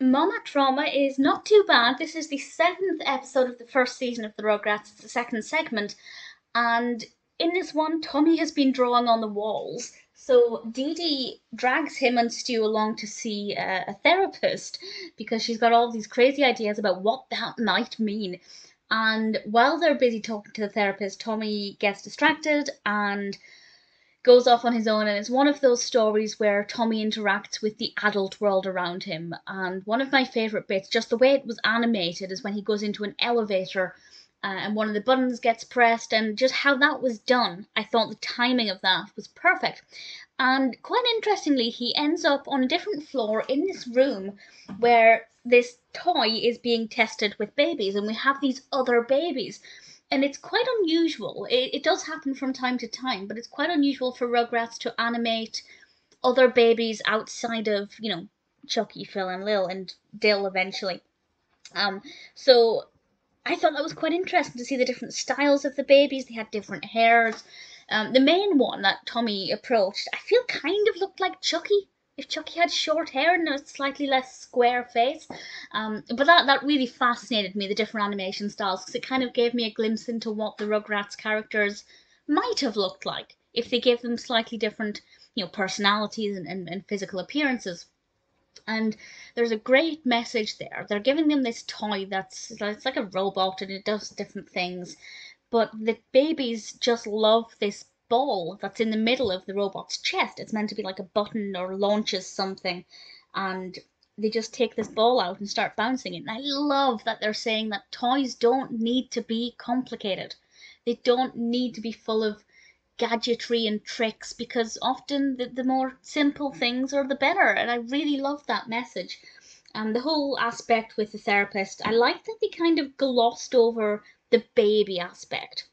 Mama Trauma is not too bad. This is the seventh episode of the first season of the Rugrats. It's the second segment. And in this one, Tommy has been drawing on the walls. So Dee Dee drags him and Stu along to see a therapist because she's got all these crazy ideas about what that might mean. And while they're busy talking to the therapist, Tommy gets distracted and goes off on his own, and it's one of those stories where Tommy interacts with the adult world around him. And one of my favourite bits, just the way it was animated, is when he goes into an elevator and one of the buttons gets pressed, and just how that was done. I thought the timing of that was perfect. And quite interestingly, he ends up on a different floor in this room where this toy is being tested with babies, and we have these other babies. And it's quite unusual. It does happen from time to time, but it's quite unusual for Rugrats to animate other babies outside of, Chucky, Phil, and Lil, and Dill eventually. Um, so I thought that was quite interesting to see the different styles of the babies. They had different hairs. The main one that Tommy approached, I feel kind of looked like Chucky. If Chucky had short hair and a slightly less square face. But that really fascinated me, the different animation styles, because it kind of gave me a glimpse into what the Rugrats characters might have looked like if they gave them slightly different, personalities and physical appearances. And there's a great message there. They're giving them this toy that's it's like a robot and it does different things, but the babies just love this ball that's in the middle of the robot's chest. It's meant to be like a button or launches something, and they just take this ball out and start bouncing it. And I love that they're saying that toys don't need to be complicated. They don't need to be full of gadgetry and tricks, because often the more simple things are the better, and I really love that message. The whole aspect with the therapist, I like that they kind of glossed over the baby aspect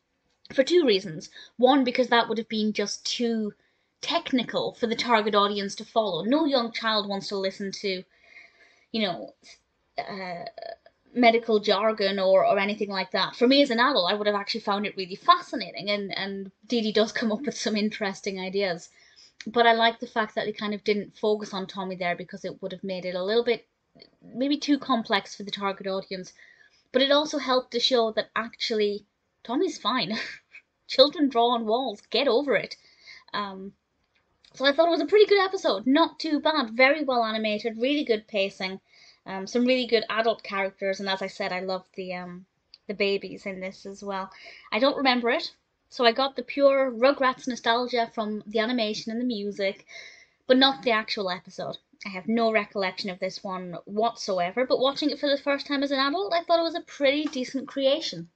for two reasons. One, because that would have been just too technical for the target audience to follow. No young child wants to listen to, you know, uh, medical jargon or anything like that. For me as an adult, I would have actually found it really fascinating, and Dee Dee does come up with some interesting ideas. But I like the fact that they kind of didn't focus on Tommy there, because it would have made it a little bit maybe too complex for the target audience. But it also helped to show that actually Tommy's fine. Children draw on walls. Get over it. Um, so I thought it was a pretty good episode. Not too bad. Very well animated. Really good pacing. Some really good adult characters, and as I said, I love the babies in this as well. I don't remember it, so I got the pure Rugrats nostalgia from the animation and the music, but not the actual episode. I have no recollection of this one whatsoever, but watching it for the first time as an adult, I thought it was a pretty decent creation.